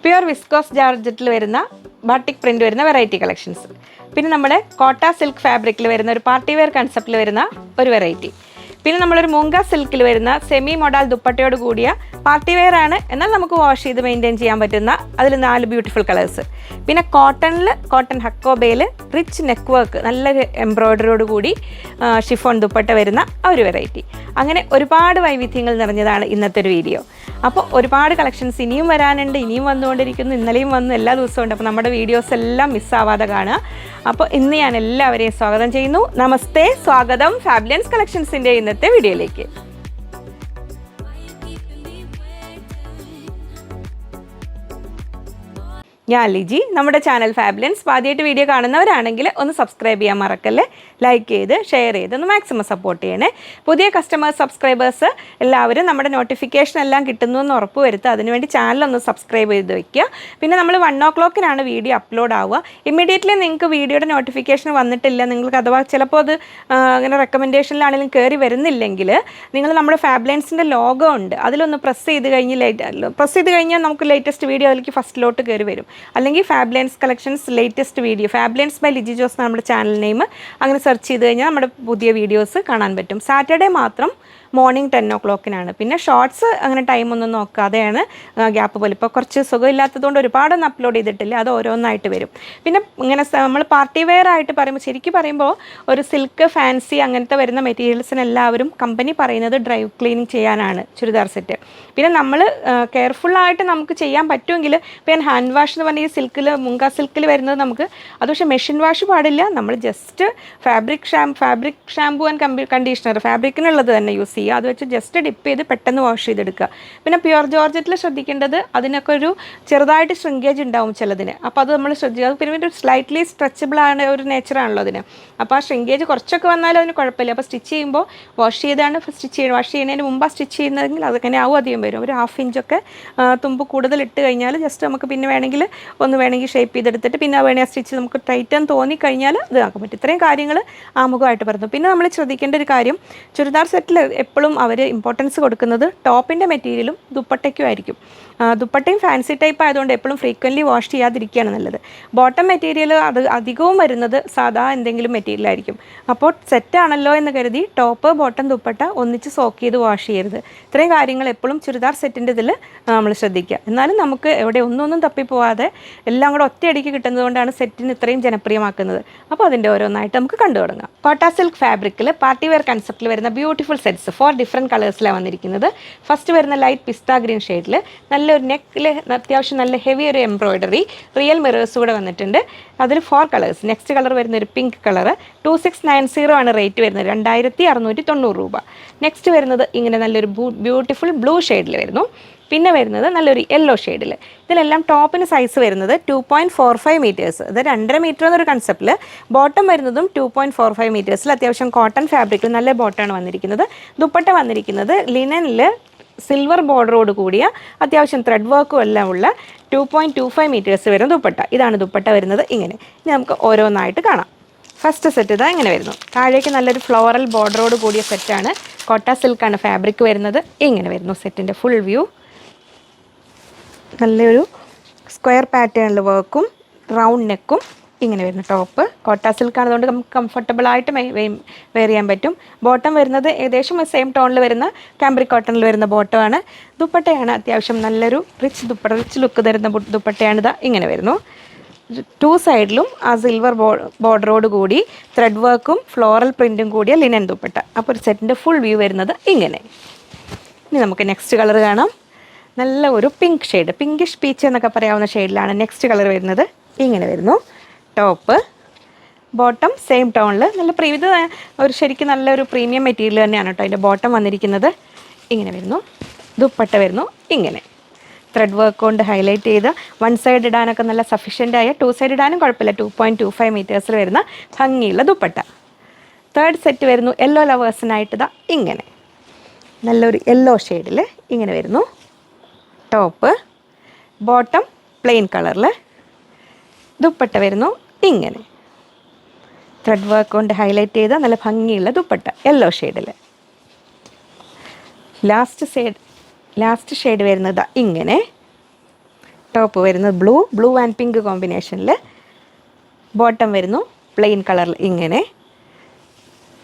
Pure viscous ജോർജറ്റിൽ വരുന്ന batik print വരുന്ന variety collections. പിന്നെ നമ്മുടെ കോട്ട സിൽക്ക് ഫാബ്രിക്കിൽ വരുന്ന ഒരു പാർട്ടി വെയർ കൺസെപ്റ്റിൽ വരുന്ന ഒരു വെറൈറ്റി. പിന്നെ നമ്മളൊരു മൂങ്ക സിൽക്കിൽ വരുന്ന സെമി മൊഡാൽ ദുപ്പട്ടയോട് കൂടിയ പാർട്ടി വെയർ ആണ്, എന്നാൽ നമുക്ക് വാഷ് ചെയ്ത് മെയിൻറ്റെയിൻ ചെയ്യാൻ പറ്റുന്ന അതിൽ 4 ബ്യൂട്ടിഫുൾ കളേഴ്സ്. പിന്നെ കോട്ടൺ ഹക്കോബയിൽ റിച്ച് നെക്ക് വർക്ക് നല്ലൊരു എംബ്രോയ്ഡറിയോട് കൂടി ഷിഫോൺ ദുപ്പട്ട വരുന്ന ആ ഒരു വെറൈറ്റി. അങ്ങനെ ഒരുപാട് വൈവിധ്യങ്ങൾ നിറഞ്ഞതാണ് ഇന്നത്തെ ഒരു വീഡിയോ. അപ്പോൾ ഒരുപാട് കളക്ഷൻസ് ഇനിയും വരാനുണ്ട്, ഇനിയും വന്നുകൊണ്ടിരിക്കുന്നു, ഇന്നലെയും വന്നു, എല്ലാ ദിവസവും ഉണ്ട്. അപ്പോൾ നമ്മുടെ വീഡിയോസ് എല്ലാം മിസ്സാവാതെ കാണുക. അപ്പോൾ ഇന്ന് ഞാൻ എല്ലാവരെയും സ്വാഗതം ചെയ്യുന്നു. നമസ്തേ, സ്വാഗതം ഫാബുലൻസ് കളക്ഷൻസിൻ്റെ ഇന്നത്തെ വീഡിയോയിലേക്ക്. ഞാൻ ലിജി. നമ്മുടെ ചാനൽ ഫാബുലൻസ് ആദ്യമായിട്ട് വീഡിയോ കാണുന്നവരാണെങ്കിൽ ഒന്ന് സബ്സ്ക്രൈബ് ചെയ്യാൻ മറക്കല്ലേ, ലൈക്ക് ചെയ്ത് ഷെയർ ചെയ്ത് ഒന്ന് മാക്സിമം സപ്പോർട്ട് ചെയ്യണേ. പുതിയ സബ്സ്ക്രൈബേഴ്സ് എല്ലാവരും നമ്മുടെ നോട്ടിഫിക്കേഷൻ എല്ലാം കിട്ടുന്നു എന്ന് ഉറപ്പ് വരുത്തുക. അതിനുവേണ്ടി ചാനലൊന്ന് സബ്സ്ക്രൈബ് ചെയ്ത് വയ്ക്കുക. പിന്നെ നമ്മൾ 1 o'clock വീഡിയോ അപ്ലോഡ് ആവുക. ഇമ്മീഡിയറ്റ്ലി നിങ്ങൾക്ക് വീഡിയോയുടെ നോട്ടിഫിക്കേഷൻ വന്നിട്ടില്ല, നിങ്ങൾക്ക് അഥവാ ചിലപ്പോൾ അത് അങ്ങനെ റെക്കമെൻഡേഷനിലാണെങ്കിലും കയറി വരുന്നില്ലെങ്കിൽ നിങ്ങൾ നമ്മുടെ ഫാബുലൻസിൻ്റെ ലോഗോ ഉണ്ട്, അതിലൊന്ന് പ്രസ് ചെയ്ത് കഴിഞ്ഞാൽ നമുക്ക് ലേറ്റസ്റ്റ് വീഡിയോ അതിലേക്ക് ഫസ്റ്റിലോട്ട് കയറി വരും. അല്ലെങ്കിൽ fabulous collections latest video, fabulous by Liji Jose നമ്മുടെ ചാനൽ നെയിം, അങ്ങനെ സെർച്ച് ചെയ്ത് കഴിഞ്ഞാൽ നമ്മുടെ പുതിയ വീഡിയോസ് കാണാൻ പറ്റും. സാറ്റർഡേ മാത്രം മോർണിംഗ് 10 o'clock. പിന്നെ ഷോർട്സ് അങ്ങനെ ടൈമൊന്നും നോക്കാതെയാണ് ഗ്യാപ്പ് പോലെ. ഇപ്പോൾ കുറച്ച് സുഖമില്ലാത്തതുകൊണ്ട് ഒരുപാടൊന്നും അപ്ലോഡ് ചെയ്തിട്ടില്ല, അത് ഓരോന്നായിട്ട് വരും. പിന്നെ ഇങ്ങനെ നമ്മൾ പാർട്ടി വെയർ ആയിട്ട് പറയുമ്പോൾ, ശരിക്കും പറയുമ്പോൾ ഒരു സിൽക്ക് ഫാൻസി അങ്ങനത്തെ വരുന്ന മെറ്റീരിയൽസിന് എല്ലാവരും കമ്പനി പറയുന്നത് ഡ്രൈ ക്ലീനിങ് ചെയ്യാനാണ് ചുരിദാർ സെറ്റ്. പിന്നെ നമ്മൾ കെയർഫുള്ളായിട്ട് നമുക്ക് ചെയ്യാൻ പറ്റുമെങ്കിൽ, ഇപ്പോൾ ഞാൻ ഹാൻഡ് വാഷ് എന്ന് പറഞ്ഞാൽ ഈ മുങ്ക സിൽക്കിൽ വരുന്നത് നമുക്ക് അത് പക്ഷേ മെഷീൻ വാഷ് പാടില്ല. നമ്മൾ just fabric shampoo and conditioner ഫാബ്രിക്കിനുള്ളത് തന്നെ യൂസ് ചെയ്യുക. അത് വെച്ച് ജസ്റ്റ് ഡിപ്പ് ചെയ്ത് പെട്ടെന്ന് വാഷ് ചെയ്തെടുക്കുക. പിന്നെ പ്യുർ ജോർജറ്റിൽ ശ്രദ്ധിക്കേണ്ടത് അതിനൊക്കെ ഒരു ചെറുതായിട്ട് ശ്രിങ്കേജ് ഉണ്ടാവും ചിലതിന്, അപ്പോൾ അത് നമ്മൾ ശ്രദ്ധിക്കുക. പിന്നെ ഒരു സ്ലൈറ്റ്ലി സ്ട്രെച്ചബിൾ ആണ്, ഒരു നേച്ചറാണല്ലോ അതിന്. അപ്പോൾ ആ ശ്രിങ്കേജ് കുറച്ചൊക്കെ വന്നാലും അതിന് കുഴപ്പമില്ല. അപ്പോൾ സ്റ്റിച്ച് ചെയ്യുമ്പോൾ വാഷ് ചെയ്യുന്നതിന് മുമ്പ് സ്റ്റിച്ച് ചെയ്യുന്നതെങ്കിൽ അതങ്ങനെ ആവും അധികം വരും. ഒരു 1/2 ഇഞ്ചൊക്കെ തുമ്പ് കൂടുതൽ ഇട്ട് കഴിഞ്ഞാൽ ജസ്റ്റ് നമുക്ക് പിന്നെ വേണമെങ്കിൽ ഷേപ്പ് ചെയ്തെടുത്തിട്ട് പിന്നെ വേണമെങ്കിൽ ആ സ്റ്റിച്ച് നമുക്ക് ടൈറ്റൻ തോന്നിക്കഴിഞ്ഞാൽ ഇത് ആക്കാൻ പറ്റും. ഇത്രയും കാര്യങ്ങൾ ആമുഖമായിട്ട് പറഞ്ഞു. പിന്നെ നമ്മൾ ശ്രദ്ധിക്കേണ്ട ഒരു കാര്യം, ചുരിദാർ സെറ്റിൽ എപ്പോഴും അവർ ഇമ്പോർട്ടൻസ് കൊടുക്കുന്നത് ടോപ്പിൻ്റെ മെറ്റീരിയലും ദുപ്പട്ടയ്ക്കും ആയിരിക്കും. ദുപ്പട്ടയും ഫാൻസി ടൈപ്പ് ആയതുകൊണ്ട് എപ്പോഴും ഫ്രീക്വൻ്റ്ലി വാഷ് ചെയ്യാതിരിക്കുകയാണ് നല്ലത്. ബോട്ടം മെറ്റീരിയൽ അത് അധികവും വരുന്നത് സാധാ എന്തെങ്കിലും മെറ്റീരിയലായിരിക്കും. അപ്പോൾ സെറ്റാണല്ലോ എന്ന് കരുതി ടോപ്പ് ബോട്ടം ദുപ്പട്ട ഒന്നിച്ച് സോക്ക് ചെയ്ത് വാഷ് ചെയ്യരുത്. ഇത്രയും കാര്യങ്ങൾ എപ്പോഴും ചുരിദാർ സെറ്റിൻ്റെ ഇതിൽ നമ്മൾ ശ്രദ്ധിക്കുക. എന്നാലും നമുക്ക് എവിടെ ഒന്നും തപ്പിപ്പോവാതെ എല്ലാം കൂടെ ഒറ്റയടിക്ക് കിട്ടുന്നതുകൊണ്ടാണ് സെറ്റിന് ഇത്രയും ജനപ്രിയമാക്കുന്നത്. അപ്പോൾ അതിൻ്റെ ഓരോന്നായിട്ട് നമുക്ക് കണ്ടു തുടങ്ങാം. കോട്ട സിൽക്ക് ഫാബ്രിക്കിൽ പാർട്ടി വെയർ കൺസെപ്റ്റിൽ വരുന്ന ബ്യൂട്ടിഫുൾ സെറ്റ്സ് 4 ഡിഫറെൻറ്റ് കളേഴ്സിലാണ് വന്നിരിക്കുന്നത്. ഫസ്റ്റ് വരുന്ന ലൈറ്റ് പിസ്ത ഗ്രീൻ ഷെയ്ഡിൽ നല്ലൊരു നെക്കിൽ അത്യാവശ്യം നല്ല ഹെവി ഒരു എംബ്രോയ്ഡറി റിയൽ മിറേഴ്സ് കൂടെ വന്നിട്ടുണ്ട്. അതിൽ 4 കളേഴ്സ്. നെക്സ്റ്റ് കളർ വരുന്ന ഒരു പിങ്ക് കളർ 2690 ആണ് റേറ്റ് വരുന്നത്, 2690 രൂപ. നെക്സ്റ്റ് വരുന്നത് ഇങ്ങനെ നല്ലൊരു ബ്യൂട്ടിഫുൾ ബ്ലൂ ഷെയ്ഡിൽ വരുന്നു. പിന്നെ വരുന്നത് നല്ലൊരു യെല്ലോ ഷെയ്ഡിൽ. ഇതിലെല്ലാം ടോപ്പിന് സൈസ് വരുന്നത് 2.45 മീറ്റേഴ്സ്, അത് 2.5 മീറ്റർ എന്നൊരു കൺസെപ്റ്റിൽ. ബോട്ടം വരുന്നതും 2.45 മീറ്റേഴ്സിൽ അത്യാവശ്യം കോട്ടൺ ഫാബ്രിക്കിൽ നല്ല ബോട്ടമാണ് വന്നിരിക്കുന്നത്. ദുപ്പട്ട വന്നിരിക്കുന്നത് ലിനനിൽ സിൽവർ ബോർഡറോട് കൂടിയ അത്യാവശ്യം ത്രെഡ് വർക്കും എല്ലാം ഉള്ള 2.25 മീറ്റേഴ്സ് വരുന്ന ദുപ്പട്ട. ഇതാണ് ദുപ്പട്ട വരുന്നത്. ഇങ്ങനെ ഇനി നമുക്ക് ഓരോന്നായിട്ട് കാണാം. ഫസ്റ്റ് സെറ്റ് ഇതാ ഇങ്ങനെ വരുന്നു. താഴേക്ക് നല്ലൊരു ഫ്ലോറൽ ബോർഡറോട് കൂടിയ സെറ്റാണ്. കോട്ട സിൽക്കാണ് ഫാബ്രിക് വരുന്നത്. ഇങ്ങനെ വരുന്നു സെറ്റിൻ്റെ ഫുൾ വ്യൂ. നല്ലൊരു സ്ക്വയർ പാറ്റേണിൽ വർക്കും റൗണ്ട് നെക്കും ഇങ്ങനെ വരുന്ന ടോപ്പ്. കോട്ട സിൽക്കാണ്, അതുകൊണ്ട് നമുക്ക് കംഫർട്ടബിളായിട്ട് വെയർ ചെയ്യാൻ പറ്റും. ബോട്ടം വരുന്നത് ഏകദേശം സെയിം ടോണിൽ വരുന്ന കാംബ്രിക് കോട്ടണിൽ വരുന്ന ബോട്ടമാണ്. ദുപ്പട്ടയാണ് അത്യാവശ്യം നല്ലൊരു റിച്ച് ലുക്ക് തരുന്ന ദുപ്പട്ടയാണ്. ഇതാ ഇങ്ങനെ വരുന്നു. 2 സൈഡിലും ആ സിൽവർ ബോർഡറോട് കൂടി ത്രെഡ് വർക്കും ഫ്ലോറൽ പ്രിൻറ്റും കൂടിയ ലിനൻ ദുപ്പട്ട. അപ്പോൾ ഒരു സെറ്റിൻ്റെ ഫുൾ വ്യൂ വരുന്നത് ഇങ്ങനെ. ഇനി നമുക്ക് നെക്സ്റ്റ് കളർ കാണാം. നല്ല ഒരു പിങ്ക് ഷെയ്ഡ്, പിങ്കിഷ് പീച്ച് എന്നൊക്കെ പറയാവുന്ന ഷെയ്ഡിലാണ് നെക്സ്റ്റ് കളർ വരുന്നത്. ഇങ്ങനെ വരുന്നു ടോപ്പ്. ബോട്ടം സെയിം ടോണിൽ നല്ല ഇത് ഒരു ശരിക്കും നല്ലൊരു പ്രീമിയം മെറ്റീരിയൽ തന്നെയാണ് കേട്ടോ അതിൻ്റെ ബോട്ടം വന്നിരിക്കുന്നത്. ഇങ്ങനെ വരുന്നു. ദുപ്പട്ട വരുന്നു ഇങ്ങനെ ത്രെഡ് വർക്ക് കൊണ്ട് ഹൈലൈറ്റ് ചെയ്ത് 1 സൈഡ് ഇടാനൊക്കെ നല്ല സഫീഷ്യൻ്റായ, 2 സൈഡ് ഇടാനും കുഴപ്പമില്ല, 2.25 മീറ്റേഴ്സിൽ വരുന്ന ഭംഗിയുള്ള ദുപ്പട്ട. തേർഡ് സെറ്റ് വരുന്നു യെല്ലോ ലവേഴ്സിനായിട്ട്. ഇതാ ഇങ്ങനെ നല്ലൊരു യെല്ലോ ഷെയ്ഡിൽ ഇങ്ങനെ വരുന്നു ടോപ്പ്. ബോട്ടം പ്ലെയിൻ കളറിൽ. ദുപ്പട്ട വരുന്നു ഇങ്ങനെ ത്രെഡ് വർക്ക് കൊണ്ട് ഹൈലൈറ്റ് ചെയ്ത നല്ല ഭംഗിയുള്ള ദുപ്പട്ട യെല്ലോ ഷെയ്ഡിൽ. ലാസ്റ്റ് ഷെയ്ഡ് വരുന്നത് ഇങ്ങനെ ടോപ്പ് വരുന്നത് ബ്ലൂ ആൻഡ് പിങ്ക് കോമ്പിനേഷനിൽ. ബോട്ടം വരുന്നു പ്ലെയിൻ കളറിൽ ഇങ്ങനെ.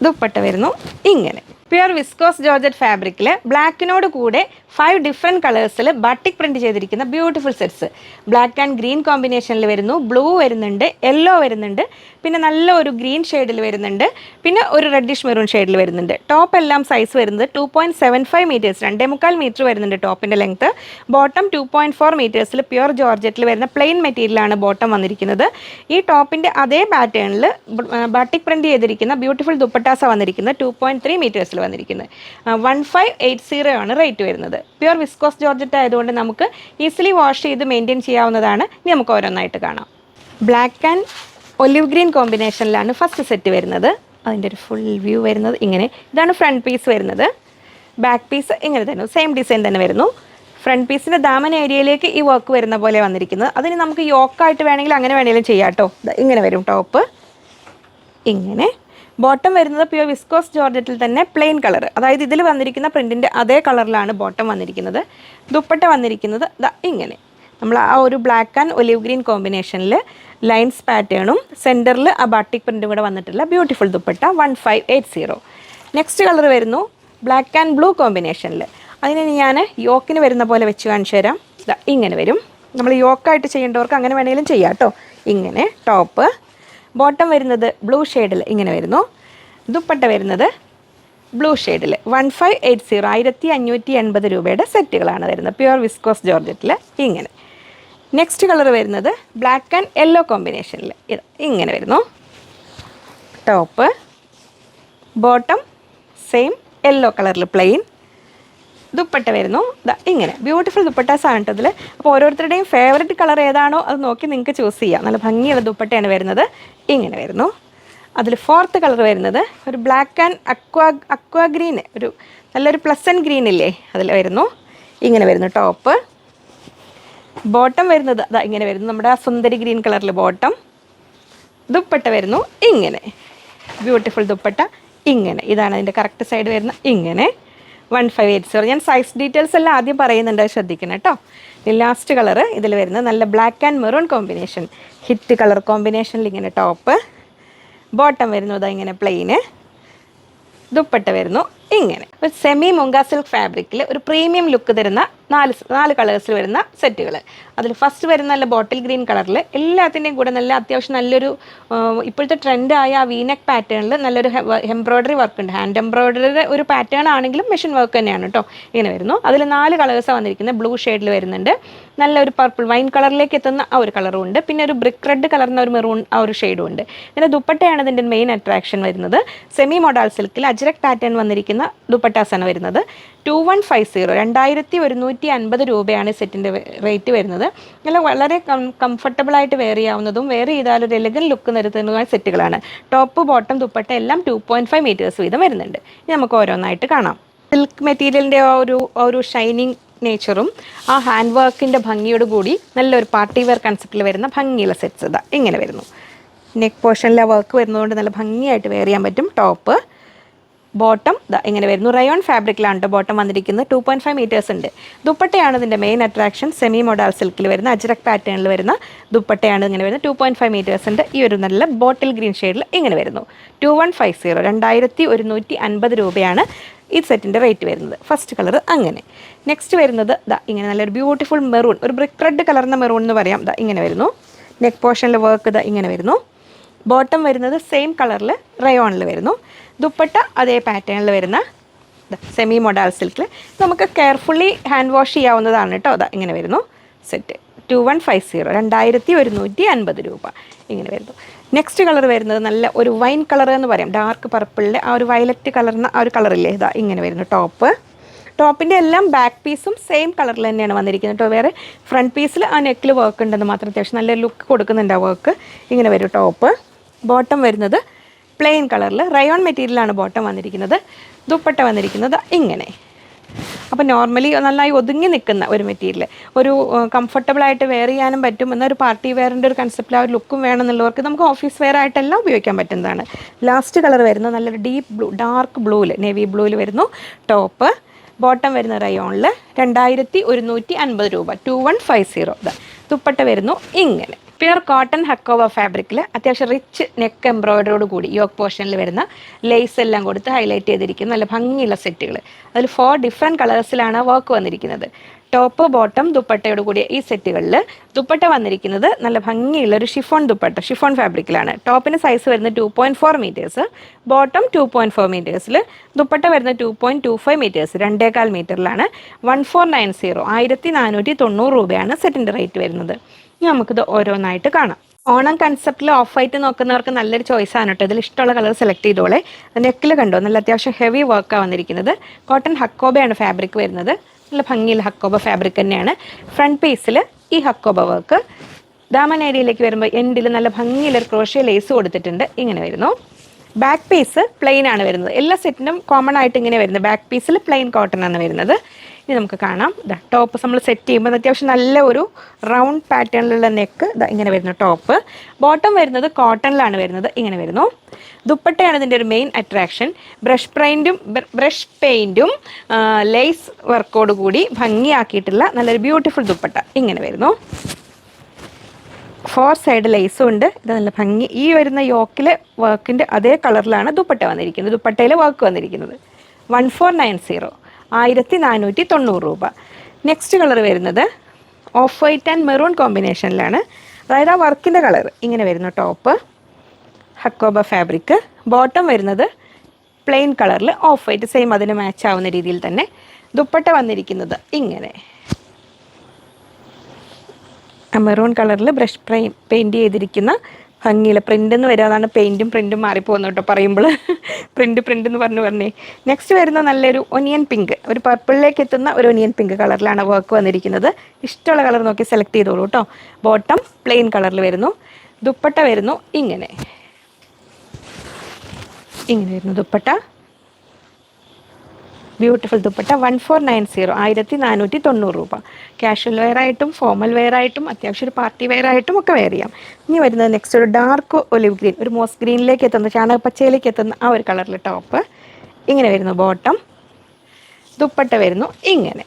ദുപ്പട്ട വരുന്നു ഇങ്ങനെ. പ്യുർ വിസ്കോസ് ജോർജറ്റ് ഫാബ്രിക്കിൽ ബ്ലാക്കിനോട് കൂടെ 5 ഡിഫറെൻറ്റ് കളേഴ്സിൽ ബാട്ടിക് പ്രിൻറ്റ് ചെയ്തിരിക്കുന്ന beautiful sets. Black and green കോമ്പിനേഷനിൽ വരുന്നു, ബ്ലൂ വരുന്നുണ്ട്, യെല്ലോ വരുന്നുണ്ട്, പിന്നെ നല്ല ഒരു ഗ്രീൻ ഷെയ്ഡിൽ വരുന്നുണ്ട്, പിന്നെ ഒരു റെഡിഷ് മെറൂൺ ഷെയ്ഡിൽ വരുന്നുണ്ട്. ടോപ്പ് എല്ലാം സൈസ് വരുന്നത് 2.75 മീറ്റേഴ്സ്, 2.25 മീറ്റർ വരുന്നുണ്ട് ടോപ്പിൻ്റെ ലെങ്ത്ത്. ബോട്ടം 2.4 മീറ്റേഴ്സിൽ പ്യുർ ജോർജറ്റിൽ വരുന്ന പ്ലെയിൻ മെറ്റീരിയലാണ് ബോട്ടം വന്നിരിക്കുന്നത്. ഈ ടോപ്പിൻ്റെ അതേ പാറ്റേണിൽ ബാട്ടിക് പ്രിൻറ്റ് ചെയ്തിരിക്കുന്ന ബ്യൂട്ടിഫുൾ ദുപ്പട്ടാസ വന്നിരിക്കുന്നത് 2.3 മീറ്റേഴ്സിൽ വന്നിരിക്കുന്നത്. 1580 ആണ് റേറ്റ് വരുന്നത്. പ്യുർ വിസ്കോസ് ജോർജറ്റ് ആയതുകൊണ്ട് നമുക്ക് ഈസിലി വാഷ് ചെയ്ത് മെയിൻറ്റെയിൻ ചെയ്യാവുന്നതാണ്. ഇനി നമുക്ക് ഓരോന്നായിട്ട് കാണാം. ബ്ലാക്ക് ആൻഡ് ഒലിവ് ഗ്രീൻ കോമ്പിനേഷനിലാണ് ഫസ്റ്റ് സെറ്റ് വരുന്നത്. അതിൻ്റെ ഒരു ഫുൾ വ്യൂ വരുന്നത് ഇങ്ങനെ. ഇതാണ് ഫ്രണ്ട് പീസ് വരുന്നത്. ബാക്ക് പീസ് ഇങ്ങനെ തന്നെ സെയിം ഡിസൈൻ തന്നെ വരുന്നു. ഫ്രണ്ട് പീസിൻ്റെ ദാമൻ ഏരിയയിലേക്ക് ഈ വർക്ക് വരുന്ന പോലെ വന്നിരിക്കുന്നത്. അതിന് നമുക്ക് യോക്കായിട്ട് വേണമെങ്കിൽ അങ്ങനെ വേണമെങ്കിലും ചെയ്യാം കേട്ടോ. ഇങ്ങനെ വരും ടോപ്പ് ഇങ്ങനെ. ബോട്ടം വരുന്നത് പ്യുർ വിസ്കോസ് ജോർജറ്റിൽ തന്നെ പ്ലെയിൻ കളർ, അതായത് ഇതിൽ വന്നിരിക്കുന്ന പ്രിൻറ്റിൻ്റെ അതേ കളറിലാണ് ബോട്ടം വന്നിരിക്കുന്നത്. ദുപ്പട്ട വന്നിരിക്കുന്നത് ഇങ്ങനെ. നമ്മൾ ആ ഒരു ബ്ലാക്ക് ആൻഡ് ഒലിവ് ഗ്രീൻ കോമ്പിനേഷനിൽ ലൈൻസ് പാറ്റേണും സെൻറ്ററിൽ ആ ബാട്ടിക് പ്രിൻറ്റും കൂടെ വന്നിട്ടുള്ള ബ്യൂട്ടിഫുൾ ദുപ്പട്ട 1580. നെക്സ്റ്റ് കളർ വരുന്നു ബ്ലാക്ക് ആൻഡ് ബ്ലൂ കോമ്പിനേഷനിൽ. അതിന് ഞാൻ യോക്കിന് വരുന്ന പോലെ വെച്ച് കാണിച്ചു തരാം. ഇങ്ങനെ വരും. നമ്മൾ യോക്കായിട്ട് ചെയ്യേണ്ടവർക്ക് അങ്ങനെ വേണമെങ്കിലും ചെയ്യാം കേട്ടോ. ഇങ്ങനെ ടോപ്പ്. ബോട്ടം വരുന്നത് ബ്ലൂ ഷെയ്ഡിൽ ഇങ്ങനെ വരുന്നു. ദുപ്പട്ട വരുന്നത് ബ്ലൂ ഷെയ്ഡിൽ 1580, 1580 രൂപയുടെ സെറ്റുകളാണ് വരുന്നത് പ്യുർ വിസ്കോസ് ജോർജറ്റിൽ ഇങ്ങനെ. നെക്സ്റ്റ് കളർ വരുന്നത് ബ്ലാക്ക് ആൻഡ് യെല്ലോ കോമ്പിനേഷനിൽ ഇങ്ങനെ വരുന്നു. ടോപ്പ്. ബോട്ടം സെയിം യെല്ലോ കളറിൽ പ്ലെയിൻ. ദുപ്പട്ട വരുന്നു ഇങ്ങനെ. ബ്യൂട്ടിഫുൾ ദുപ്പട്ടാസാണ് കേട്ടോ ഇതിൽ. അപ്പോൾ ഓരോരുത്തരുടെയും ഫേവററ്റ് കളർ ഏതാണോ അത് നോക്കി നിങ്ങൾക്ക് ചൂസ് ചെയ്യാം. നല്ല ഭംഗിയുള്ള ദുപ്പട്ടയാണ് വരുന്നത്. ഇങ്ങനെ വരുന്നു. അതിൽ ഫോർത്ത് കളർ വരുന്നത് ഒരു ബ്ലാക്ക് ആൻഡ് അക്വാ ഗ്രീൻ, ഒരു നല്ലൊരു പ്ലസൻറ്റ് ഗ്രീൻ ഇല്ലേ, അതിൽ വരുന്നു. ഇങ്ങനെ വരുന്നു ടോപ്പ്. ബോട്ടം വരുന്നത് ഇങ്ങനെ വരുന്നു. നമ്മുടെ ആ സുന്ദരി ഗ്രീൻ കളറിൽ ബോട്ടം. ദുപ്പട്ട വരുന്നു ഇങ്ങനെ. ബ്യൂട്ടിഫുൾ ദുപ്പട്ട ഇങ്ങനെ. ഇതാണ് അതിൻ്റെ കറക്റ്റ് സൈഡ് വരുന്ന ഇങ്ങനെ. 1580. ഞാൻ സൈസ് ഡീറ്റെയിൽസ് എല്ലാം ആദ്യം പറയുന്നുണ്ട്, ശ്രദ്ധിക്കണം കേട്ടോ. ലാസ്റ്റ് കളർ ഇതിൽ വരുന്നത് നല്ല black and maroon combination, hit colour കോമ്പിനേഷനിൽ ഇങ്ങനെ ടോപ്പ്. ബോട്ടം വരുന്നത് ഇങ്ങനെ പ്ലെയിന്. ദുപ്പട്ട വരുന്നു ഇങ്ങനെ. ഒരു സെമി മുങ്ക സിൽക്ക് ഫാബ്രിക്കിൽ ഒരു പ്രീമിയം ലുക്ക് തരുന്ന 4 കളേഴ്സിൽ വരുന്ന സെറ്റുകൾ. അതിൽ ഫസ്റ്റ് വരുന്ന നല്ല ബോട്ടിൽ ഗ്രീൻ കളറിൽ എല്ലാത്തിൻ്റെയും കൂടെ നല്ല അത്യാവശ്യം നല്ലൊരു ഇപ്പോഴത്തെ ട്രെൻഡായ ആ വീനെക്ക് പാറ്റേണിൽ നല്ലൊരു എംബ്രോയ്ഡറി വർക്ക് ഉണ്ട്. ഹാൻഡ് എംബ്രോയ്ഡറിയുടെ ഒരു പാറ്റേൺ ആണെങ്കിലും മെഷീൻ വർക്ക് തന്നെയാണ് കേട്ടോ. ഇങ്ങനെ വരുന്നു. അതിൽ 4 കളേഴ്സാണ് വന്നിരിക്കുന്നത്. ബ്ലൂ ഷെയ്ഡിൽ വരുന്നുണ്ട്, നല്ലൊരു പർപ്പിൾ വൈൻ കളറിലേക്ക് എത്തുന്ന ആ ഒരു കളറും ഉണ്ട്, പിന്നെ ഒരു ബ്രിക്ക് റെഡ് കളറിന് ഒരു മെറൂൺ ആ ഒരു ഷെയ്ഡും ഉണ്ട്. ഇതിൻ്റെ ദുപ്പട്ടയാണ് ഇതിൻ്റെ മെയിൻ അട്രാക്ഷൻ വരുന്നത്. സെമി മോഡൽ സിൽക്കിൽ അജ്രക് പാറ്റേൺ വന്നിരിക്കുന്ന ദുപ്പട്ടാസാണ് വരുന്നത്. 2150, 2150 രൂപയാണ് സെറ്റിൻ്റെ റേറ്റ് വരുന്നത്. നല്ല വളരെ കംഫർട്ടബിളായിട്ട് വെയർ ചെയ്യാവുന്നതും വെയർ ചെയ്താൽ ഒരു എലഗൻ ലുക്ക് നിരത്തുന്നതുമായ സെറ്റുകളാണ്. ടോപ്പ് ബോട്ടം ദുപ്പട്ട എല്ലാം 2.5 മീറ്റേഴ്സ് വീതം വരുന്നുണ്ട്. ഇനി നമുക്ക് ഓരോന്നായിട്ട് കാണാം. സിൽക്ക് മെറ്റീരിയലിൻ്റെ ഒരു ഷൈനിങ് നേച്ചറും ആ ഹാൻഡ് വർക്കിൻ്റെ ഭംഗിയോട് കൂടി നല്ലൊരു പാർട്ടി വെയർ കൺസെപ്റ്റിൽ വരുന്ന ഭംഗിയുള്ള സെറ്റ്സ് ഇങ്ങനെ വരുന്നു. നെക്ക് പോർഷനിലെ വർക്ക് വരുന്നതുകൊണ്ട് നല്ല ഭംഗിയായിട്ട് വെയർ ചെയ്യാൻ പറ്റും. ടോപ്പ്. ബോട്ടം ഇങ്ങനെ വരുന്നു. റയോൺ ഫാബ്രിക്കിലാണ് കേട്ടോ ബോട്ടം വന്നിരിക്കുന്നത്. 2.5 മീറ്റേഴ്സ് ഉണ്ട്. ദുപ്പട്ടയാണ് ഇതിൻ്റെ മെയിൻ അട്രാക്ഷൻ. സെമി മോഡൽ സിൽക്കിൽ വരുന്ന അജ്രക് പാറ്റേണിൽ വരുന്ന ദുപ്പട്ടയാണ് ഇങ്ങനെ വരുന്നത്. 2.5 മീറ്റേഴ്സ് ഉണ്ട്. ഈ ഒരു നല്ല ബോട്ടിൽ ഗ്രീൻ ഷെയ്ഡിൽ ഇങ്ങനെ വരുന്നു. 2150, 2150 രൂപയാണ് ഈ സെറ്റിൻ്റെ റേറ്റ് വരുന്നത്. ഫസ്റ്റ് കളർ അങ്ങനെ. നെക്സ്റ്റ് വരുന്നത് ഇങ്ങനെ നല്ലൊരു ബ്യൂട്ടിഫുൾ മെറൂൺ, ഒരു ബ്രിക്ക് റെഡ് കളർന്ന മെറൂൺ എന്ന് പറയാം. ഇങ്ങനെ വരുന്നു. നെക്ക് പോർഷനിൽ വർക്ക് ഇങ്ങനെ വരുന്നു. ബോട്ടം വരുന്നത് സെയിം കളറിൽ റയോണിൽ വരുന്നു. ദുപ്പട്ട അതേ പാറ്റേണിൽ വരുന്ന സെമി മോഡൽ സിൽക്കിൽ നമുക്ക് കെയർഫുള്ളി ഹാൻഡ് വാഷ് ചെയ്യാവുന്നതാണ് കേട്ടോ. ഇങ്ങനെ വരുന്നു സെറ്റ്. 2150, 2150 രൂപ ഇങ്ങനെ വരുന്നു. നെക്സ്റ്റ് കളർ വരുന്നത് നല്ല ഒരു വൈൻ കളർ എന്ന് പറയാം. ഡാർക്ക് പർപ്പിളിൻ്റെ ആ ഒരു വയലറ്റ് കളറിന് ആ ഒരു കളറില്ലേ, ഇങ്ങനെ വരുന്നു ടോപ്പ്. ടോപ്പിൻ്റെ എല്ലാം ബാക്ക് പീസും സെയിം കളറിൽ തന്നെയാണ് വന്നിരിക്കുന്നത് കേട്ടോ. വേറെ ഫ്രണ്ട് പീസിൽ ആ നെക്കിൽ വർക്ക് ഉണ്ടെന്ന് മാത്രം അത്യാവശ്യം നല്ല ലുക്ക് കൊടുക്കുന്നുണ്ട് ആ വർക്ക്. ഇങ്ങനെ വരും ടോപ്പ്. ബോട്ടം വരുന്നത് പ്ലെയിൻ കളറിൽ റയോൺ മെറ്റീരിയലാണ് ബോട്ടം വന്നിരിക്കുന്നത്. ദുപ്പട്ട വന്നിരിക്കുന്നത് ഇങ്ങനെ. അപ്പോൾ നോർമലി നന്നായി ഒതുങ്ങി നിൽക്കുന്ന ഒരു മെറ്റീരിയൽ, ഒരു കംഫർട്ടബിളായിട്ട് വെയർ ചെയ്യാനും പറ്റും. എന്നൊരു പാർട്ടി വെയറിൻ്റെ ഒരു കൺസെപ്റ്റിൽ ആ ഒരു ലുക്കും വേണമെന്നുള്ളവർക്ക് നമുക്ക് ഓഫീസ് വെയർ ആയിട്ടെല്ലാം ഉപയോഗിക്കാൻ പറ്റുന്നതാണ്. ലാസ്റ്റ് കളർ വരുന്നത് നല്ലൊരു ഡീപ്പ് ബ്ലൂ, ഡാർക്ക് ബ്ലൂവിൽ, നേവി ബ്ലൂവിൽ വരുന്നു ടോപ്പ്. ബോട്ടം വരുന്ന റയോണിൽ 2150 രൂപ, 2150. ദുപ്പട്ട വരുന്നു ഇങ്ങനെ. പ്യുർ കോട്ടൺ ഹക്കോവ ഫാബ്രിക്കിൽ അത്യാവശ്യം റിച്ച് നെക്ക് എംബ്രോയിഡറിയോട് കൂടി യോക്ക് പോർഷനിൽ വരുന്ന ലേസ് എല്ലാം കൊടുത്ത് ഹൈലൈറ്റ് ചെയ്തിരിക്കുന്ന നല്ല ഭംഗിയുള്ള സെറ്റുകൾ. അതിൽ 4 ഡിഫറെൻറ്റ് കളേഴ്സിലാണ് വർക്ക് വന്നിരിക്കുന്നത്. ടോപ്പ് ബോട്ടം ദുപ്പട്ടയോട് കൂടിയ ഈ സെറ്റുകളിൽ ദുപ്പട്ട വന്നിരിക്കുന്നത് നല്ല ഭംഗിയുള്ള ഒരു ഷിഫോൺ ദുപ്പട്ട, ഷിഫോൺ ഫാബ്രിക്കിലാണ്. ടോപ്പിന് സൈസ് വരുന്നത് 2.4 മീറ്റേഴ്സ്, ബോട്ടം 2.4 മീറ്റേഴ്സിൽ, ദുപ്പട്ട വരുന്നത് 2.25 മീറ്റേഴ്സ്, 2.25 മീറ്ററിലാണ്. 1490 1490 രൂപയാണ് സെറ്റിൻ്റെ റേറ്റ് വരുന്നത്. ഇനി നമുക്കിത് ഓരോന്നായിട്ട് കാണാം. ഓണം കൺസെപ്റ്റിൽ ഓഫ് വൈറ്റ് നോക്കുന്നവർക്ക് നല്ലൊരു ചോയ്സാണ് കേട്ടോ. ഇതിൽ ഇഷ്ടമുള്ള കളർ സെലക്ട് ചെയ്തോളെ. നെക്കിൽ കണ്ടോ നല്ല അത്യാവശ്യം ഹെവി വർക്കാണ് വന്നിരിക്കുന്നത്. കോട്ടൺ ഹക്കോബയാണ് ഫാബ്രിക് വരുന്നത്. നല്ല ഭംഗിയുള്ള ഹക്കോബ ഫാബ്രിക് തന്നെയാണ്. ഫ്രണ്ട് പീസിൽ ഈ ഹക്കോബ വർക്ക്, ദാമൻ ഏരിയയിലേക്ക് വരുമ്പോൾ എൻഡിൽ നല്ല ഭംഗിയുള്ളൊരു ക്രോഷ്യ ലേസ് കൊടുത്തിട്ടുണ്ട്. ഇങ്ങനെ വരുന്നു. ബാക്ക് പീസ് പ്ലെയിൻ ആണ് വരുന്നത്. എല്ലാ സെറ്റിനും കോമൺ ആയിട്ട് ഇങ്ങനെ വരുന്നത്. ബാക്ക് പീസിൽ പ്ലെയിൻ കോട്ടൺ ആണ് വരുന്നത്. ഇനി നമുക്ക് കാണാം. ടോപ്പ് നമ്മൾ സെറ്റ് ചെയ്യുമ്പോൾ അത്യാവശ്യം നല്ല ഒരു റൗണ്ട് പാറ്റേണിലുള്ള നെക്ക് ഇങ്ങനെ വരുന്നു ടോപ്പ്. ബോട്ടം വരുന്നത് കോട്ടണിലാണ് വരുന്നത്. ഇങ്ങനെ വരുന്നു. ദുപ്പട്ടയാണ് ഇതിൻ്റെ ഒരു മെയിൻ അട്രാക്ഷൻ. ബ്രഷ് പെയിൻറ്റും ലേസ് വർക്കോട് കൂടി ഭംഗിയാക്കിയിട്ടുള്ള നല്ലൊരു ബ്യൂട്ടിഫുൾ ദുപ്പട്ട ഇങ്ങനെ വരുന്നു. 4 സൈഡ് ലേസും ഉണ്ട്. ഇത് നല്ല ഭംഗി. ഈ വരുന്ന യോക്കിലെ വർക്കിൻ്റെ അതേ കളറിലാണ് ദുപ്പട്ട വന്നിരിക്കുന്നത്. ദുപ്പട്ടയിൽ വർക്ക് വന്നിരിക്കുന്നത്. 1490 1490 രൂപ. നെക്സ്റ്റ് കളർ വരുന്നത് ഓഫ് വൈറ്റ് ആൻഡ് മെറൂൺ കോമ്പിനേഷനിലാണ്. അതായത് ആ വർക്കിൻ്റെ കളർ ഇങ്ങനെ വരുന്നു. ടോപ്പ് ഹക്കോബ ഫാബ്രിക്, ബോട്ടം വരുന്നത് പ്ലെയിൻ കളറിൽ ഓഫ് വൈറ്റ്, സെയിം അതിന് മാച്ച് ആവുന്ന രീതിയിൽ തന്നെ. ദുപ്പട്ട വന്നിരിക്കുന്നത് ഇങ്ങനെ മെറൂൺ കളറിൽ ബ്രഷ് പെയിൻറ്റ് ചെയ്തിരിക്കുന്ന ഭംഗിയില്ല പ്രിൻ്റ് എന്ന് വരും. അതാണ് പ്രിൻറ്റും മാറിപ്പോകുന്നു കേട്ടോ പറയുമ്പോൾ. പ്രിൻ്റ് എന്ന് പറഞ്ഞേ. നെക്സ്റ്റ് വരുന്ന നല്ലൊരു ഒനിയൻ പിങ്ക്, ഒരു പർപ്പിളിലേക്ക് എത്തുന്ന ഒരു ഒനിയൻ പിങ്ക് കളറിലാണ് വർക്ക് വന്നിരിക്കുന്നത്. ഇഷ്ടമുള്ള കളർ നോക്കി സെലക്ട് ചെയ്തോളൂ കേട്ടോ. ബോട്ടം പ്ലെയിൻ കളറിൽ വരുന്നു. ദുപ്പട്ട വരുന്നു ഇങ്ങനെ വരുന്നു ദുപ്പട്ട. ബ്യൂട്ടിഫുൾ ദുപ്പട്ട. 1490 1490 രൂപ. കാഷ്വൽ വെയർ ആയിട്ടും ഫോമൽ വെയർ ആയിട്ടും അത്യാവശ്യം ഒരു പാർട്ടി വെയർ ആയിട്ടും ഒക്കെ വെയർ ചെയ്യാം. ഇനി വരുന്നത് നെക്സ്റ്റ് ഒരു ഡാർക്ക് ഒലിവ് ഗ്രീൻ, ഒരു മോസ് ഗ്രീനിലേക്ക് എത്തുന്ന ചാണകപ്പച്ചയിലേക്ക് എത്തുന്ന ആ ഒരു കളറിൽ ടോപ്പ് ഇങ്ങനെ വരുന്നു. ബോട്ടം ദുപ്പട്ട വരുന്നു ഇങ്ങനെ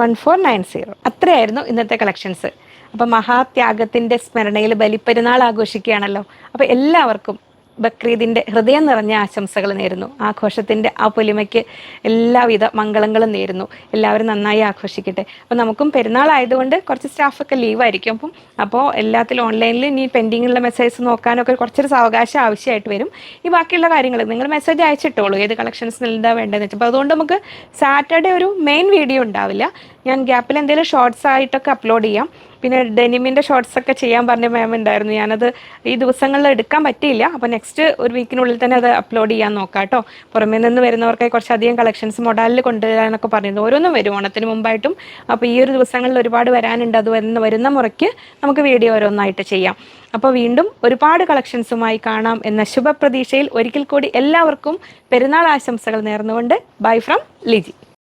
1490. അത്രയായിരുന്നു ഇന്നത്തെ കളക്ഷൻസ്. അപ്പോൾ മഹാത്യാഗത്തിൻ്റെ സ്മരണയിൽ ബലിപ്പെരുന്നാൾ ആഘോഷിക്കുകയാണല്ലോ. അപ്പോൾ എല്ലാവർക്കും ബക്രീദിൻ്റെ ഹൃദയം നിറഞ്ഞ ആശംസകൾ നേരുന്നു. ആഘോഷത്തിൻ്റെ ആ പൊലിമയ്ക്ക് എല്ലാവിധ മംഗളങ്ങളും നേരുന്നു. എല്ലാവരും നന്നായി ആഘോഷിക്കട്ടെ. അപ്പോൾ നമുക്കും പെരുന്നാൾ ആയതുകൊണ്ട് കുറച്ച് സ്റ്റാഫൊക്കെ ലീവായിരിക്കും. അപ്പോൾ എല്ലാത്തിലും ഓൺലൈനിൽ ഇനി പെൻഡിങ്ങുള്ള മെസ്സേജ് നോക്കാനൊക്കെ കുറച്ചൊരു സാവകാശം ആവശ്യമായിട്ട് വരും. ഈ ബാക്കിയുള്ള കാര്യങ്ങൾ നിങ്ങൾ മെസ്സേജ് അയച്ചിട്ടോളൂ, ഏത് കളക്ഷൻസിന് എന്താ വേണ്ടതെന്ന് വെച്ചാൽ. അപ്പോൾ അതുകൊണ്ട് നമുക്ക് സാറ്റർഡേ ഒരു മെയിൻ വീഡിയോ ഉണ്ടാവില്ല. ഞാൻ ഗ്യാപ്പിൽ എന്തെങ്കിലും ഷോർട്സ് ആയിട്ടൊക്കെ അപ്ലോഡ് ചെയ്യാം. പിന്നെ ഡെനിമിൻ്റെ ഷോർട്സൊക്കെ ചെയ്യാൻ പറഞ്ഞ മാം ഉണ്ടായിരുന്നു. ഞാനത് ഈ ദിവസങ്ങളിൽ എടുക്കാൻ പറ്റിയില്ല. അപ്പോൾ നെക്സ്റ്റ് ഒരു വീക്കിനുള്ളിൽ തന്നെ അത് അപ്ലോഡ് ചെയ്യാൻ നോക്കാം കേട്ടോ. പുറമേ നിന്ന് വരുന്നവർക്കായി കുറച്ചധികം കളക്ഷൻസ് മൊഡാലിൽ കൊണ്ടുവരാനൊക്കെ പറഞ്ഞിരുന്നു. ഓരോന്നും വരും ഓണത്തിന് മുമ്പായിട്ടും. അപ്പോൾ ഈ ഒരു ദിവസങ്ങളിൽ ഒരുപാട് വരാനുണ്ട്. അത് വരുന്ന മുറയ്ക്ക് നമുക്ക് വീഡിയോ ഓരോന്നായിട്ട് ചെയ്യാം. അപ്പോൾ വീണ്ടും ഒരുപാട് കളക്ഷൻസുമായി കാണാം എന്ന ശുഭപ്രതീക്ഷയിൽ ഒരിക്കൽ കൂടി എല്ലാവർക്കും പെരുന്നാൾ ആശംസകൾ നേർന്നുകൊണ്ട് ബൈ ഫ്രം ലിജി.